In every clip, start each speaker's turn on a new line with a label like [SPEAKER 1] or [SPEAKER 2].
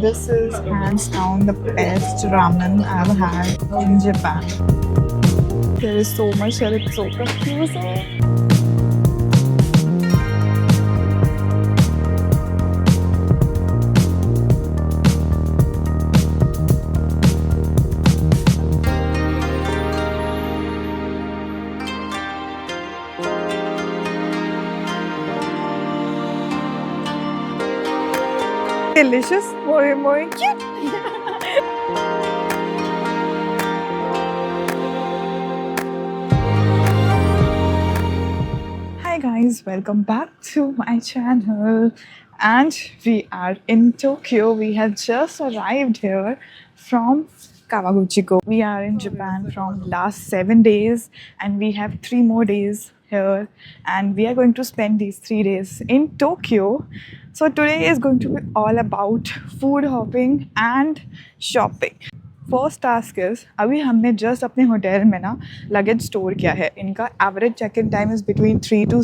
[SPEAKER 1] This is hands down the best ramen I've had in Japan. There is so much here, it's so confusing. Delicious, more cute. Hi guys, welcome back to my channel. And we are in Tokyo. We have just arrived here from Kawaguchiko. We are in Japan from last 7 days and we have 3 more days here, and we are going to spend these 3 days in Tokyo. So today is going to be all about food hopping and shopping. First task is, अभी हमने just अपने hotel में ना luggage store किया है. इनका average check in time is between 3 to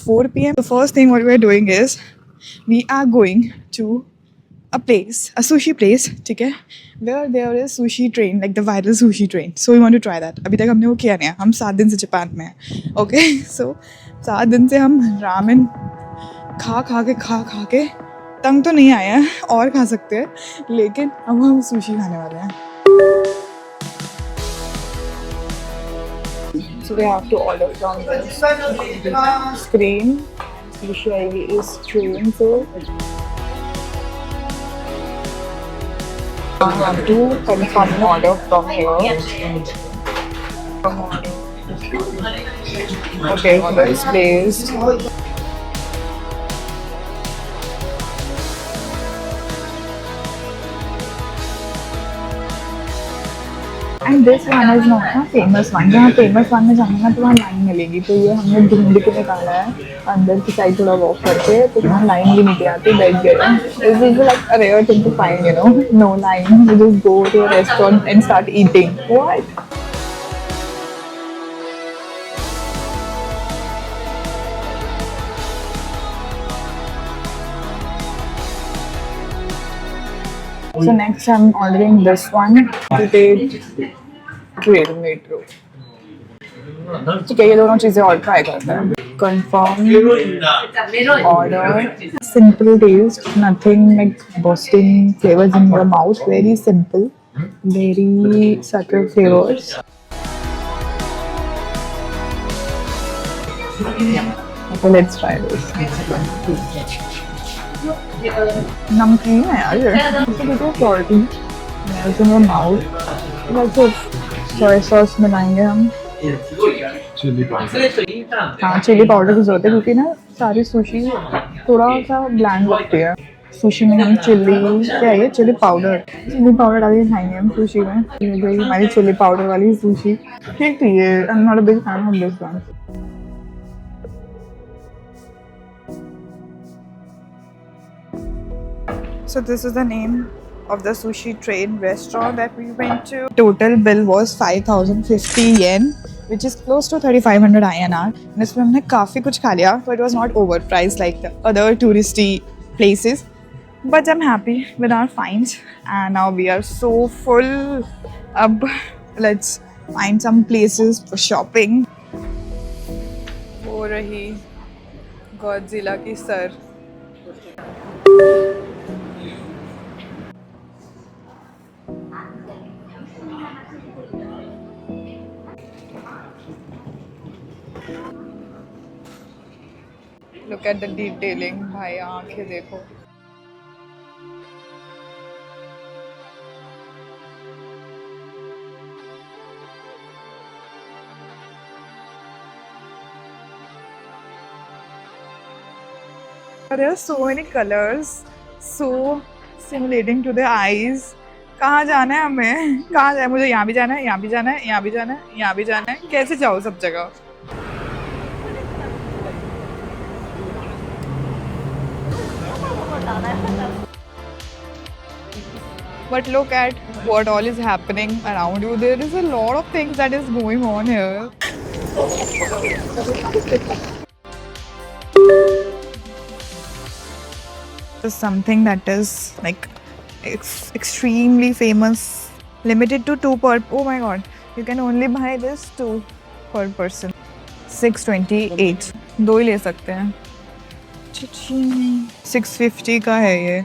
[SPEAKER 1] 4 PM. The first thing what we are doing is we are going to a place, a sushi place, ठीक है, where there is sushi train, like the viral sushi train. So we want to try that. अभी तक हमने वो किया नहीं है. हम 7 दिन से जापान में हैं. Okay, so 7 दिन से हम रामेन खा के तंग तो नहीं आए हैं, और खा सकते हैं, लेकिन अब हम सुशी खाने वाले हैं. So we have to order from this screen. Sushi ID is 314. I have to confirm an order from here. Okay, order is placed. And this one is not ना फेमस वन. जहाँ famous one में जाना ना तो वहाँ line मिलेगी, तो ये हमने ढूंढ के निकाला है अंदर की साइड थोड़ा वॉक करके, तो वहाँ लाइन भी नहीं आती, बैठ गए. This is like a rare thing to find, you know, no line, you just go to a restaurant and start eating. What? So next I'm ordering this one to take trail metro. ठीक है, ये दोनों चीज़ें और try करते हैं. Confirm order. Simple taste, nothing like bursting flavors in your mouth. Very simple, very subtle flavors. Okay, let's try this. नमकीन है यार ये. बिल्कुल salty. Melt in your mouth. वैसे सोया सॉस बनाएंगे हम. Chili powder. हाँ, चिली पाउडर की जरूरत है क्योंकि ना सारी सुशी थोड़ा सा ब्लैंड लगती है. सुशी में हम चिली, क्या है ये, चिली पाउडर डाल के खाएंगे हम सुशी में. ये गई हमारी चिली पाउडर वाली सुशी. ठीक थी ये. I am not a big fan of this one. So this is the name of the sushi train restaurant that we went to. Total bill was 5,050 yen, which is close to 3,500 INR. And इसमें हमने काफ़ी कुछ खा लिया, but it was not overpriced like the other touristy places. But I'm happy with our finds, and now we are so full. अब let's find some places for shopping. हो रही Godzilla की sir. Look at the detailing. भाई आँखें देखो. There are so many colors, so stimulating to the eyes. कहाँ जाना है हमें? कहाँ जाए? मुझे यहाँ भी जाना है, यहाँ भी जाना है, यहाँ भी जाना है, यहाँ भी जाना है. कैसे जाओ सब जगह? But look at what all is happening around you. There is a lot of things that is going on here. Something that is like It's extremely famous. Limited to two per. Oh my god! You can only buy this two per person. 628. दो ही ले सकते हैं. 650 का है ये.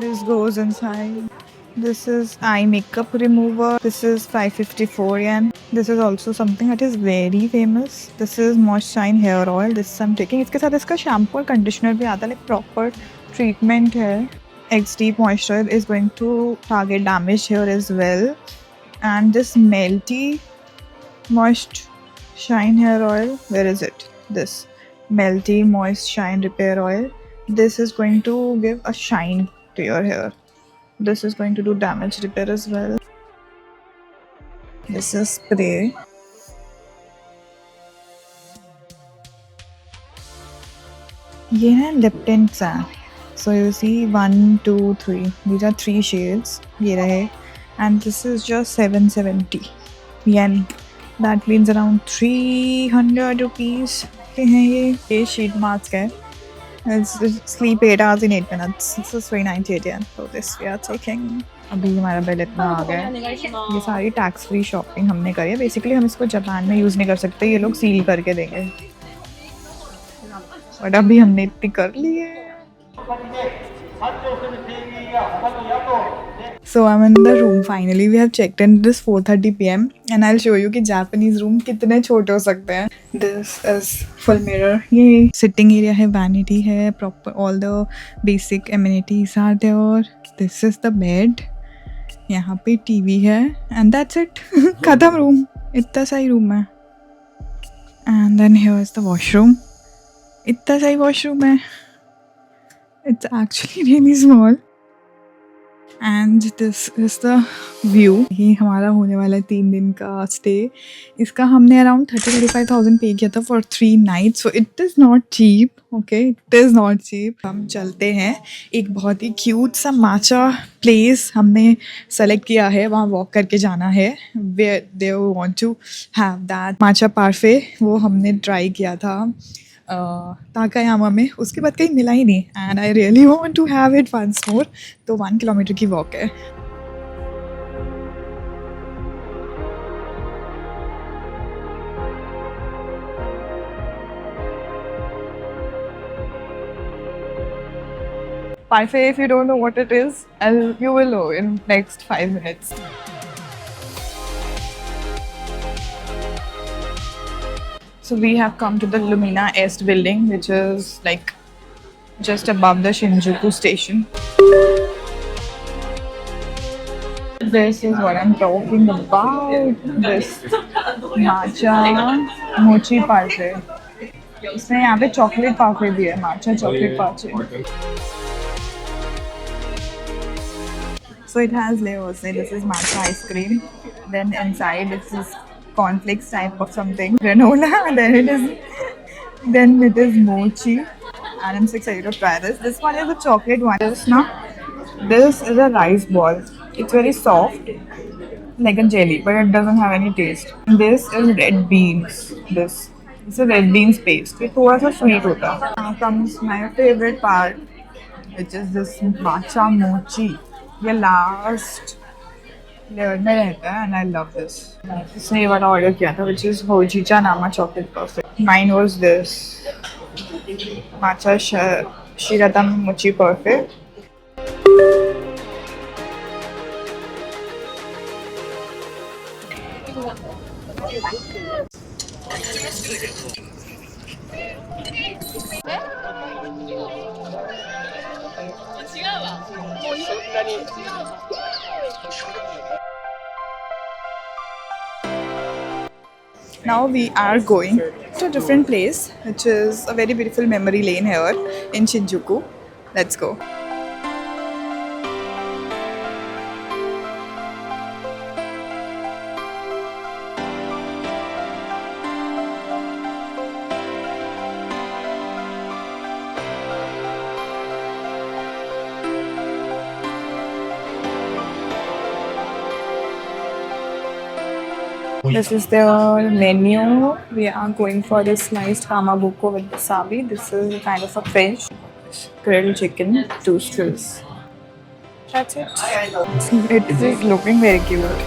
[SPEAKER 1] This goes inside. This is eye makeup remover. This is 554 yen. This is also something that is very famous. This is Moistshine hair oil. This I'm taking. इसके साथ इसका shampoo और conditioner भी आता है. Like proper treatment है. XD moisture is going to target damaged hair as well. And this melty moist shine hair oil. Where is it? This melty moist shine repair oil. This is going to give a shine to your hair. This is going to do damage repair as well. This is spray. ये है lip tints हैं. So you see 1, 2, 3. These are 3 shades. ये रहे. And this is just 770 yen. That means around 300 rupees के हैं ये sheet mask है. It's sleep 8 hours in 8 minutes. This is 398 yen. So this we are taking. अभी हमारा bill इतना आ गया है. ये सारी टैक्स फ्री शॉपिंग हमने करी है. बेसिकली हम इसको जापान में यूज़ नहीं कर सकते. ये लोग सील करके देंगे. बट अभी हमने इतनी कर ली है. So I'm in the room finally. We have checked in this 4:30 p.m. and I'll show you कि Japanese room कितने छोटे हो सकते हैं. This is full mirror. ये sitting area है, vanity है, proper all the basic amenities are there. This is the bed. यहाँ पे TV है and that's it. खत्म room. इतना सही room है. And then here is the washroom. इतना सही washroom है. It's actually really small. And this is the view. ये हमारा होने वाला है 3 दिन का स्टे. इसका हमने अराउंड 30-35,000 पे किया था for 3 nights. So it is not cheap. Okay, it is not cheap. हम चलते हैं. एक बहुत ही क्यूट सा matcha place हमने सेलेक्ट किया है. वहाँ वॉक करके जाना है. Where they want to have that matcha parfait. वो हमने ट्राई किया था ताकायामा में. उसके बाद कहीं मिला ही नहीं. And I really want to have it once more. तो 1 किलोमीटर की वॉक है. Parfait, if you don't know what it is, you will know in next 5 minutes. So we have come to the Lumina Est building, which is like just above the Shinjuku station. This is what I'm talking about. This matcha mochi parfait. इसमें यहाँ पे chocolate parfait भी है. Matcha chocolate parfait. So it has layers. This is matcha ice cream. Then inside this is cornflakes type of something, granola. Then it is mochi, and I'm so excited to try this. This one is a chocolate one. This is a rice ball. It's very soft, like a jelly, but it doesn't have any taste. This is red beans. This is a red beans paste. It थोड़ा सा sweet होता. Now comes my favorite part, which is this matcha mochi. ये last layer में रहता है and I love this. इसने ये वाला ऑर्डर किया था which is Hojicha Nama chocolate perfect. Mine was this matcha shiratami mochi perfect. Now we are going to a different place, which is a very beautiful memory lane here in Shinjuku. Let's go. This is the menu. We are going for this sliced kamabuko with wasabi. This is kind of a fish, grilled chicken, 2 skills. That's it. It is looking very cute.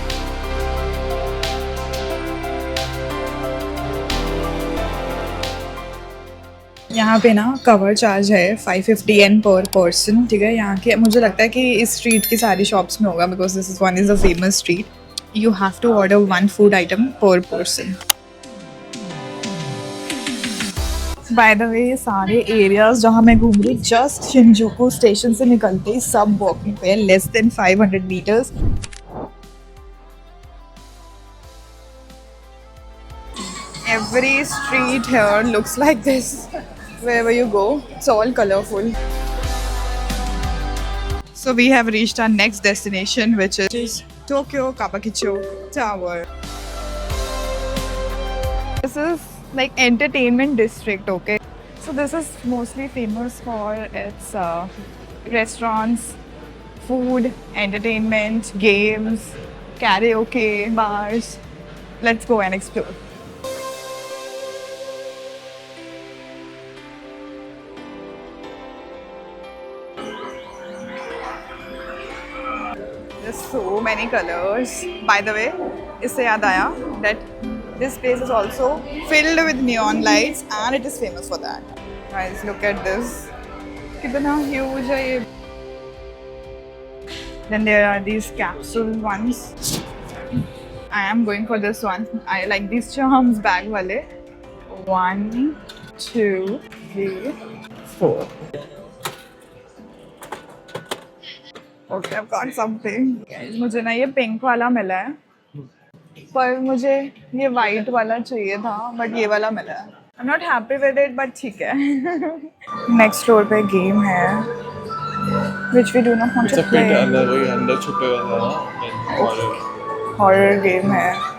[SPEAKER 1] यहाँ पे ना cover charge है 550 Yen पर person, ठीक है। यहाँ के मुझे लगता है कि इस स्ट्रीट की सारी शॉप्स में होगा, because this is one is the famous street. You have to order 1 food item per person. By the way ये सारे एरियाज जहाँ मैं घूम रही, जस्ट शिंजुकू स्टेशन से निकलते ही सब वॉकिंग पे, less than 500 metres. Every street here looks like this. Wherever you go, it's all colorful. So we have reached our next destination, which is Tokyo Kabukicho Tower. This is like entertainment district, okay? So this is mostly famous for its restaurants, food, entertainment, games, karaoke, bars. Let's go and explore. There's so many colors. By the way, इससे याद आया that this place is also filled with neon lights and it is famous for that. Guys, look at this. कितना huge है ये. Then there are these capsule ones. I am going for this one. I like these charms bag वाले. 1, 2, 3, 4. Okay, I've got something. मुझे ना ये pink वाला मिला है, पर मुझे ये वाइट वाला चाहिए था, बट ये वाला मिला है। I'm not happy with it, but ठीक है। Next फ्लोर पे गेम है, which we do not want to play.
[SPEAKER 2] अंदर छुपे वाला है,
[SPEAKER 1] हॉरर गेम है।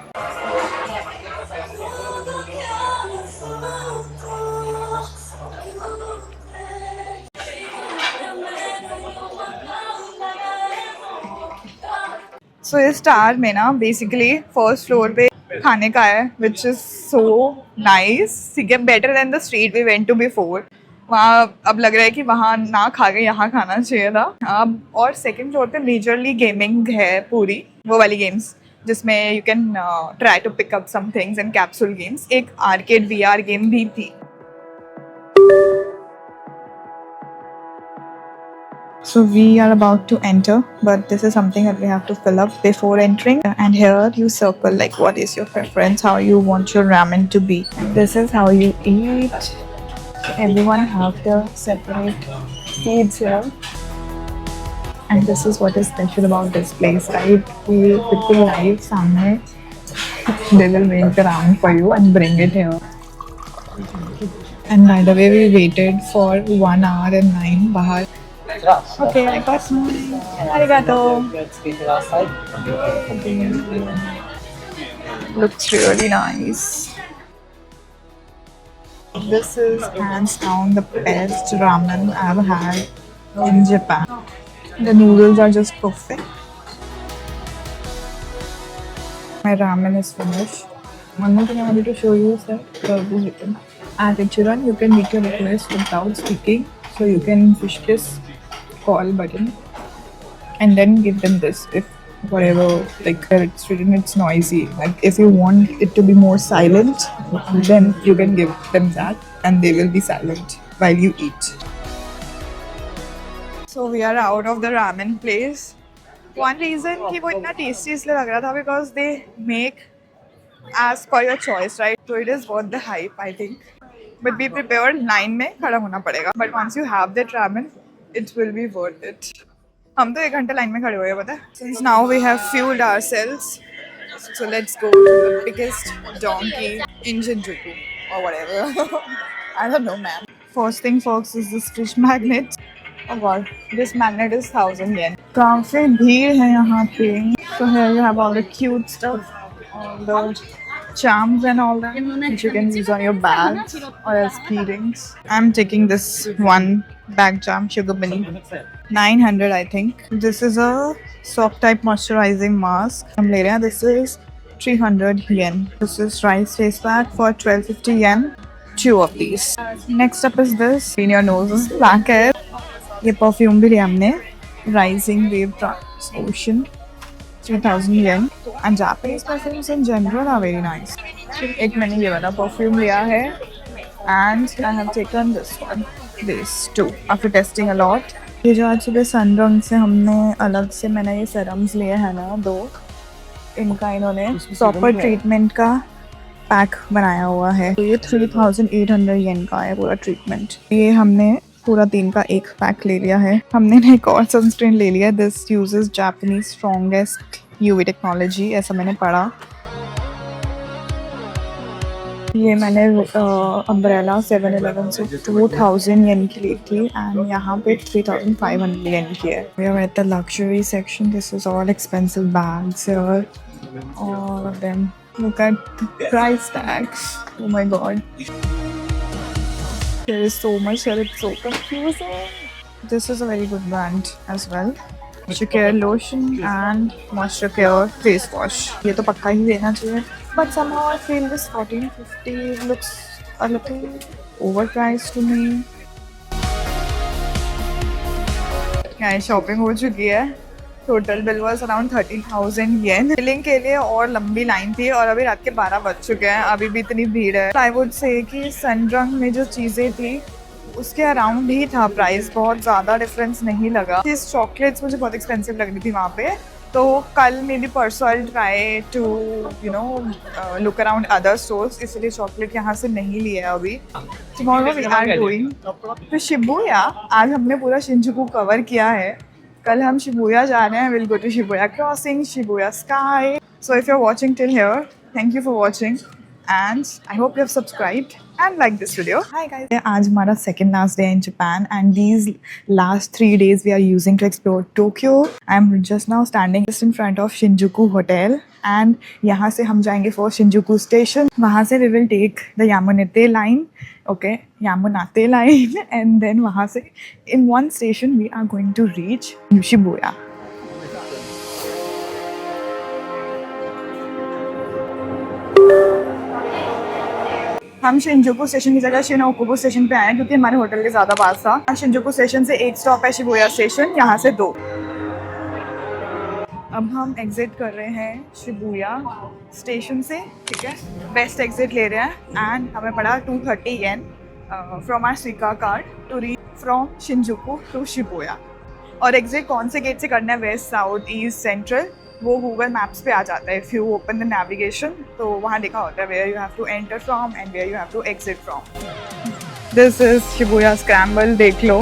[SPEAKER 1] सो इस स्टार में ना बेसिकली फर्स्ट फ्लोर पे खाने का है, विच इज सो नाइस, ठीक है, better than the street we went to before. वहाँ अब लग रहा है कि वहाँ ना खा के यहाँ खाना चाहिए था अब। और सेकंड फ्लोर पे मेजरली गेमिंग है, पूरी वो वाली गेम्स जिसमें you can try to pick up some things and capsule games. एक आर्केड VR गेम भी थी। So we are about to enter, but this is something that we have to fill up before entering. And here you circle like what is your preference, how you want your ramen to be. And this is how you eat. Everyone have their separate feeds here. And this is what is special about this place, right? You put the live samne. They will make the ramen for you and bring it here. And by the way, we waited for 1 hour and 9 bahar. Okay, I got mine. Arigato. Looks really nice. This is hands down the best ramen I've had in Japan. The noodles are just perfect. My ramen is finished. One more thing I wanted to show you is that curve is written. At Ichiran, you can make your request without speaking. So you can push this call button and then give them this. If whatever, like it's written, it's noisy. Like if you want it to be more silent, then you can give them that and they will be silent while you eat. So we are out of the ramen place. One reason कि वो इतना tasty इसलिए लग रहा था because they make as per your choice, right? So it is worth the hype, I think. But be prepared, line में खड़ा होना पड़ेगा. But once you have that ramen, it will be worth it. हम तो 1 घंटा line में खड़े हुए हैं, पता है? Since now we have fueled ourselves, so let's go to the biggest donkey in Shinjuku or whatever. I don't know, man. First thing first is this fish magnet. Oh god, this magnet is 1000 yen. काफी भीड़ है यहाँ पे. So here you have all the cute stuff, all the charms and all that, which you can use on your bags or as keyrings. I'm taking this one bag charm, Sugar Bunny. 900 I think. This is a soft type moisturizing mask. हम ले रहे हैं. This is 300 yen. This is rice face pack for 1250 yen. 2 of these. Next up is this. Clean your nose. Black hair. ये perfume भी लिया हमने. Rising Wave Ocean, 3000 yen. And Japanese perfumes in general are very nice. एक मैंने ये वाला perfume लिया है and I have taken this one, these two after testing a lot. ये जो आज सुबह सनरंग से हमने अलग से मैंने ये serums लिए हैं ना 2, इनका इन्होंने प्रॉपर ट्रीटमेंट का पैक बनाया हुआ है. तो ये 3800 येन का है पूरा ट्रीटमेंट. ये हमने पूरा 3 का एक पैक ले लिया है. हमने ना एक और सनस्क्रीन ले लिया. This uses Japanese strongest UV technology, ऐसा मैंने पढ़ा. ये मैंने अम्ब्रेला 7-Eleven से 2000 येन की ली थी एंड यहाँ पे 3500 येन की है. We are at the luxury section. This is all expensive bags here. All of them. Look at the price tags. Oh my god. There is so much here. It's so confusing. This is a very good brand as well. Moisture care lotion and moisture care face wash. ये तो पक्का ही देना चाहिए. But somehow I feel this 1450 looks a little overpriced to me. यहाँ shopping हो चुकी है. Total bill was around 30,000 yen. Billing के लिए और लंबी लाइन थी और अभी रात के 12 बज चुके हैं. अभी भी इतनी भीड़ है. आई वुड से कि सनरंग में जो चीज़ें थी उसके अराउंड ही था प्राइस. बहुत ज़्यादा डिफरेंस नहीं लगा. इस चॉकलेट्स मुझे बहुत एक्सपेंसिव लग रही थी वहाँ पे. तो कल मे बी परसों I try to look around other stores. इसलिए चॉकलेट यहाँ से नहीं लिया अभी. Tomorrow we are going to Shibuya. आज हमने पूरा शिंजुकू कवर किया है. कल हम शिबुया जा रहे हैं. Will go to Shibuya crossing, Shibuya sky. So if you are watching till here, thank you for watching and I hope you have subscribed and liked this video. Hi guys. आज हमारा second last day in Japan and these last 3 days we are using to explore Tokyo. I am just now standing just in front of Shinjuku Hotel and यहाँ से हम जाएंगे for Shinjuku Station. वहाँ से we will take the Yamunate line. Okay, Yamunate line and then वहाँ से in one station we are going to reach Shibuya. हम Shinjuku station की जगह शिनोकुबु स्टेशन पे आए हैं क्योंकि हमारे होटल के ज़्यादा पास था. शिंजुकू स्टेशन से 1 स्टॉप है शिबुया स्टेशन, यहाँ से 2. अब हम एग्जिट कर रहे हैं शिबुया स्टेशन से. ठीक है, बेस्ट एग्जिट ले रहे हैं एंड हमें पड़ा 230 yen from our Suica card to reach from Shinjuku to Shibuya. और एग्जिट कौन से गेट से करना है, वेस्ट, साउथ, ईस्ट, सेंट्रल, वो गूगल मैप्स पे आ जाता है. If you open the navigation तो वहाँ लिखा होता है where you have to enter from and where you have to exit from. This is Shibuya scramble. देख लो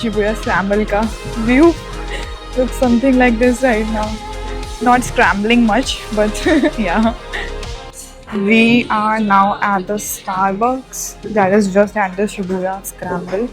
[SPEAKER 1] शिबुया स्क्रैम्बल का view. Looks something like this right now. Not scrambling much but या. We are now at the Starbucks that is just at the Shibuya Scramble.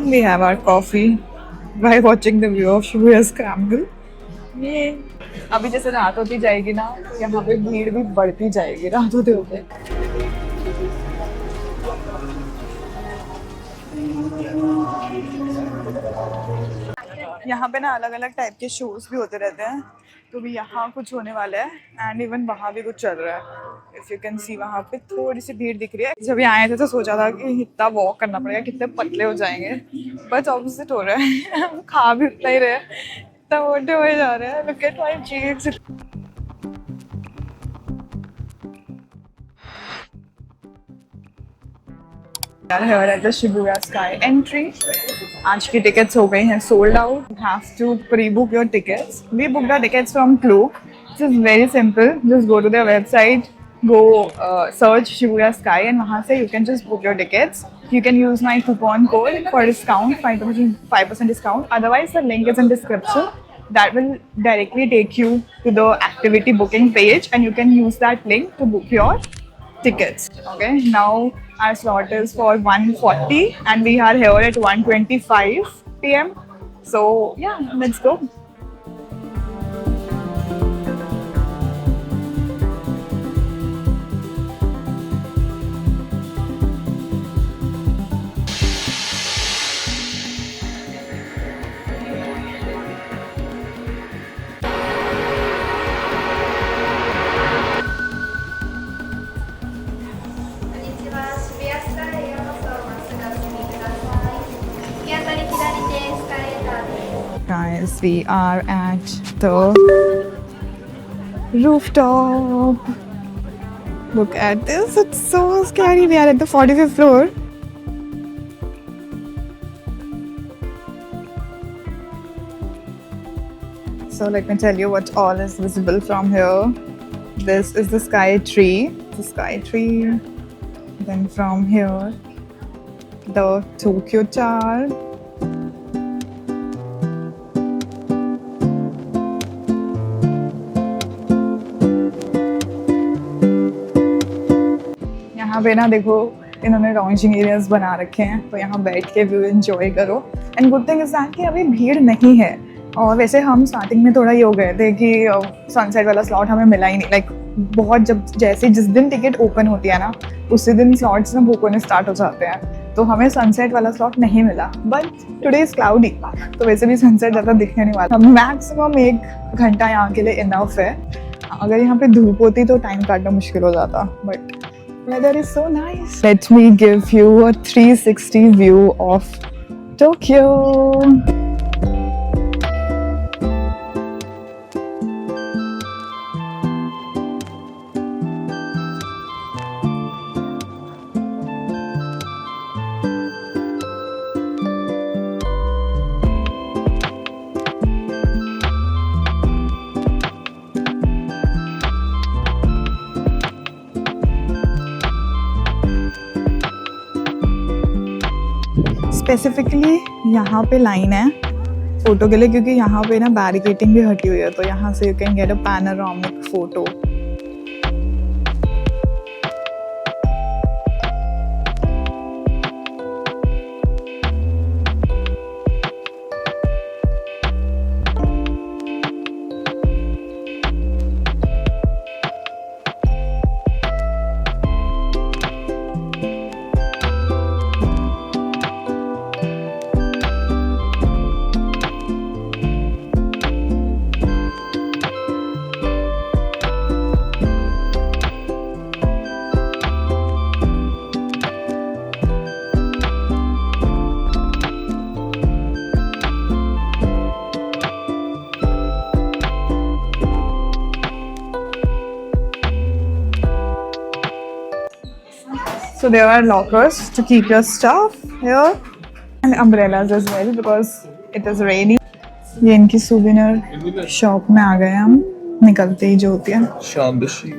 [SPEAKER 1] We have our coffee by watching the view of Shibuya Scramble. ये अभी जैसे रात होती जाएगी ना तो यहाँ पे भीड़ भी बढ़ती जाएगी रात होते होते. यहाँ पे ना अलग अलग टाइप के शोज भी होते रहते हैं. तो भी यहाँ कुछ होने वाला है एंड इवन वहाँ भी कुछ चल रहा है. इफ यू कैन सी वहाँ पे थोड़ी सी भीड़ दिख रही है. जब ये आए थे तो सोचा था कि इतना वॉक करना पड़ेगा, कितने पतले हो जाएंगे. बट ऑपोजिट हो रहा है. हम खा भी उतना ही रहे, इतना मोटे हुए जा रहे हैं. Look at my cheeks. Here at the Shibuya Sky entry. आज की टिकट्स हो गई हैं sold out. You have to pre-book your tickets. We booked our tickets from Klook. This is very simple. Just go to their website, go search Shibuya Sky, and वहाँ से you can just book your tickets. You can use my coupon code for discount, 5% discount. Otherwise, the link is in description. That will directly take you to the activity booking page, and you can use that link to book your tickets. Okay, now our slot is for 1:40 and we are here at 1:25 p.m. So yeah, let's go. we are at the rooftop. Look at this, it's so scary. We are at the 45th floor. So let me tell you what all is visible from here. This is the sky tree. Then from here, the Tokyo Tower. यहाँ पे ना देखो इन्होंने launching areas बना रखे हैं, तो यहाँ बैठ के व्यू एंजॉय करो. And good thing is that कि अभी भीड़ नहीं है. और वैसे हम स्टार्टिंग में थोड़ा ये हो गए थे कि सनसेट वाला स्लॉट हमें मिला ही नहीं. लाइक बहुत जब जैसे जिस दिन टिकट ओपन होती है ना उसी दिन स्लॉट्स ना बुक होने स्टार्ट हो जाते हैं, तो हमें सनसेट वाला स्लॉट नहीं मिला. बट टुडे इज क्लाउडी, तो वैसे भी सनसेट ज़्यादा दिखने नहीं वाला. मैक्सिमम 1 घंटा यहाँ के लिए इनफ है. अगर यहाँ पे धूप होती तो टाइम काटना मुश्किल हो जाता. But weather is so nice. Let me give you a 360 view of Tokyo. Specifically यहाँ पे लाइन है फोटो के लिए, क्योंकि यहाँ पे ना बैरिकेटिंग भी हटी हुई है, तो यहाँ से you can get a panoramic photo. So there are lockers to keep your stuff here and umbrellas as well because it is raining. ये इनकी souvenir shop में आ गए हम, निकलते ही जो होती है.
[SPEAKER 2] शानदाशी.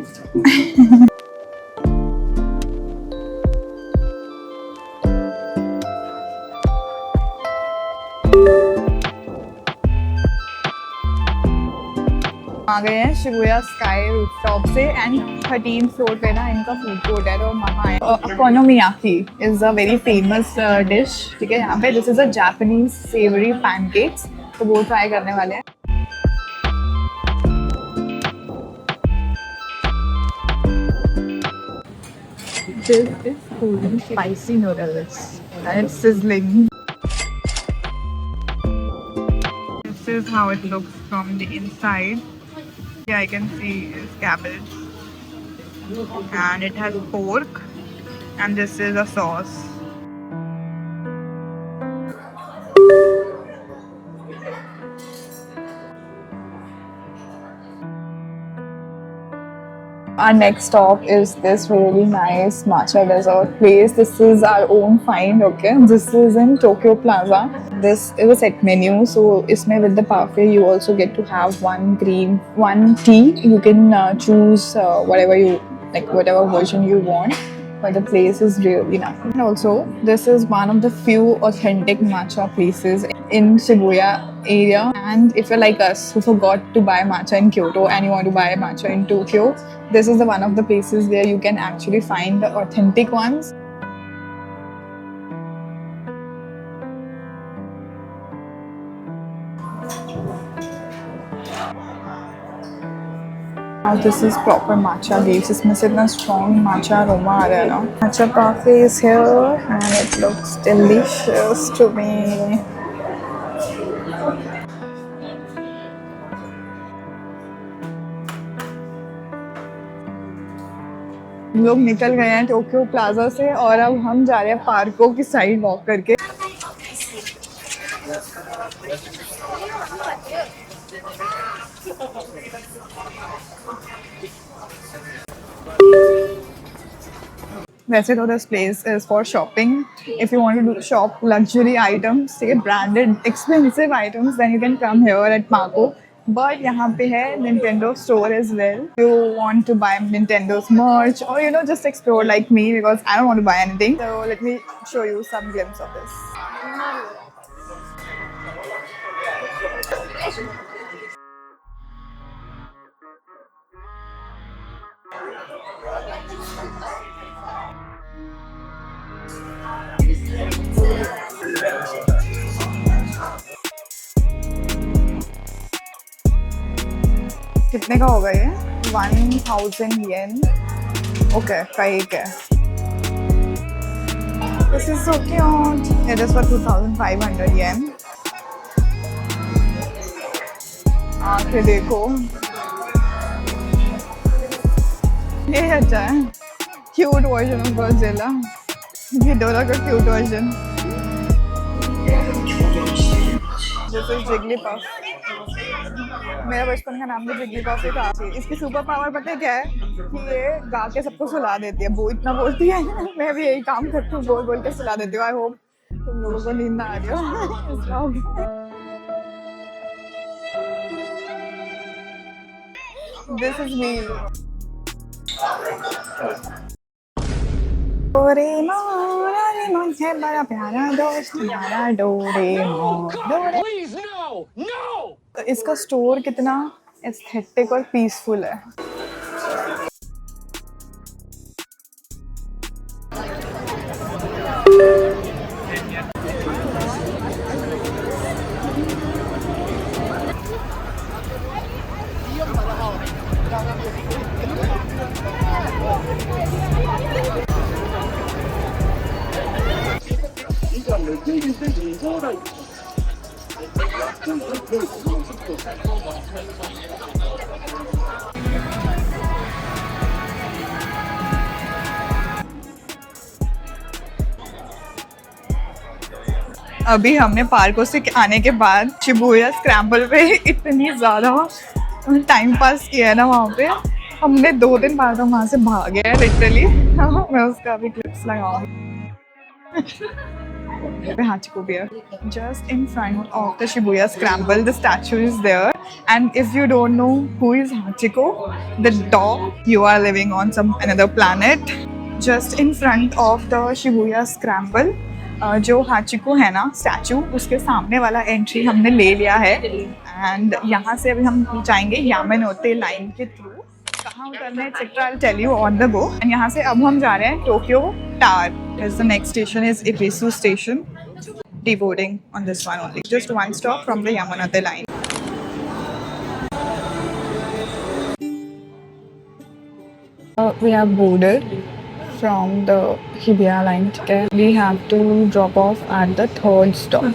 [SPEAKER 1] आ गए हैं शिबुया स्काई रूफटॉप से. एंड 13th फ्लोर पे ना इनका फूड कोर्ट है, तो वहाँ है. Okonomiyaki is a very famous dish. ठीक है, यहाँ पे this is a Japanese savoury pancakes, तो वो ट्राई करने वाले हैं. This is called spicy noodles and it's sizzling. This is how it looks from the inside. Yeah, I can see is cabbage and it has pork and this is a sauce. Our next stop is this really nice matcha dessert place. This is our own find, okay? This is in Tokyo Plaza. This is a set menu, so isme with the parfait you also get to have one green, one tea. You can choose whatever you like, whatever version you want. But the place is really nice. And also, this is one of the few authentic matcha places in Shibuya area. And if you're like us who forgot to buy matcha in Kyoto and you want to buy matcha in Tokyo, this is the one of the places where you can actually find the authentic ones. Now this is proper matcha leaves. इसमें से इतना strong matcha aroma आ रहा है ना. Matcha parfait is here and it looks delicious to me. हम लोग निकल गए हैं टोक्यो प्लाजा से और अब हम जा रहे हैं पार्कों की साइड वॉक करके. वैसे तो this place is for shopping. If you want to do shop luxury items, say branded expensive items, then you can come here at Marco. But यहाँ पे है Nintendo store as well. You want to buy Nintendo's merch or just explore like me because I don't want to buy anything. So let me show you some glimpse of this. कितने का होगा ये 1000 yen. Okay का एक है. This is so cute. It is for 2500 yen. आंखें देखो. ये अच्छा है. Cute version of Godzilla. Ghidorah का cute version. This is Jigglypuff. मेरा बचपन का नाम भी जिग्लीपफ ही था. इसकी सुपर पावर पता है क्या है कि ये गा के सबको सुला देती है. वो इतना बोलती है. मैं भी यही काम करती हूँ, बोल बोल के सुला देती हूँ. आई होप तुम लोगों को नींद ना आ रही हो. This is me. डोरेमोन है बड़ा प्यारा दोस्त हमारा डोरेमोन. Please no no. तो इसका स्टोर कितना एस्थेटिक और पीसफुल है. अभी हमने पार्कों से आने के बाद शिबुया स्क्रैम्बल पे इतनी ज़्यादा टाइम पास किया है ना. वहाँ पे हमने 2 दिन बाद हम वहाँ से भागे हैं लिटरली. मैं उसका भी क्लिप्स लगाऊंगी. Hachiko beer. Just in front of the Shibuya Scramble, the statue is there. And if you don't know who is Hachiko, the dog, you are living on another planet. Just in front of the Shibuya Scramble, जो हाचिको है ना statue, उसके सामने वाला entry हमने ले लिया है. एंड यहाँ से अभी हम जाएंगे यामानोते लाइन के थ्रू. कहाँ उतरना है etcetera I will tell you on the go. And यहाँ से अब हम जा रहे हैं Tokyo tower. The next station is Ebisu station. Deboarding on this one only. Just one stop from the Yamanate line. We have boarded from the Hibiya line ticket. We have to drop off at the 3rd stop,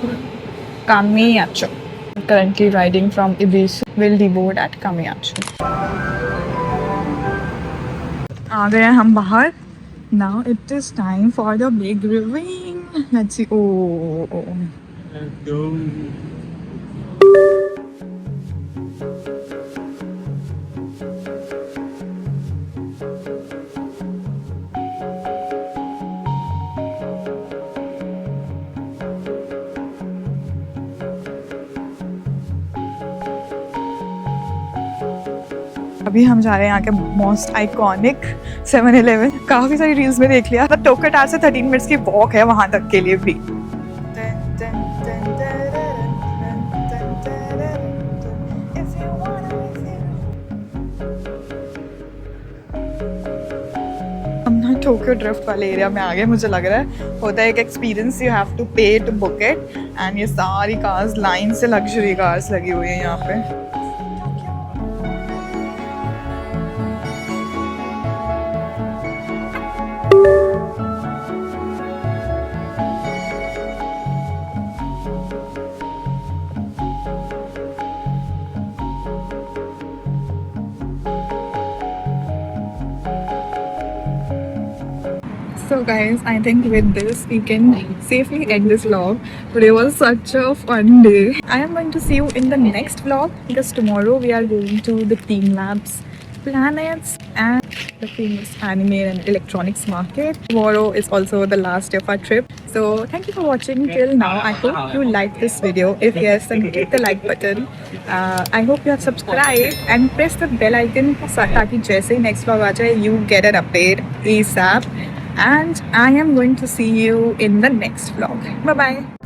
[SPEAKER 1] Kamiyacho. Currently riding from Ibisu. We'll deboard at Kamiyacho. आ गए हम बाहर. Now it is time for the big reveal. Let's see. Oh.
[SPEAKER 2] Let's go.
[SPEAKER 1] अभी हम जा रहे हैं यहाँ के मोस्ट आइकॉनिक 7-Eleven. काफ़ी सारी रील्स में देख लिया. बट टोक्यो टावर से 13 मिनट्स की वॉक है वहाँ तक के लिए भी. हम ना टोक्यो ड्रिफ्ट वाले एरिया में आ गए. मुझे लग रहा है होता है एक एक्सपीरियंस. यू हैव टू पे टू बुक इट. एंड ये सारी कार्स लाइन से लग्जरी कार्स लगी हुई है यहाँ पे. So guys, I think with this we can safely end this vlog. Today was such a fun day. I am going to see you in the next vlog because tomorrow we are going to the Team Labs Planets and the famous anime and electronics market. Tomorrow is also the last day of our trip. So thank you for watching till now. I hope you liked this video. If yes, then hit the like button. I hope you have subscribed and press the bell icon ताकि जैसे ही next vlog आ जाए you get an update ASAP. And I am going to see you in the next vlog. Bye bye.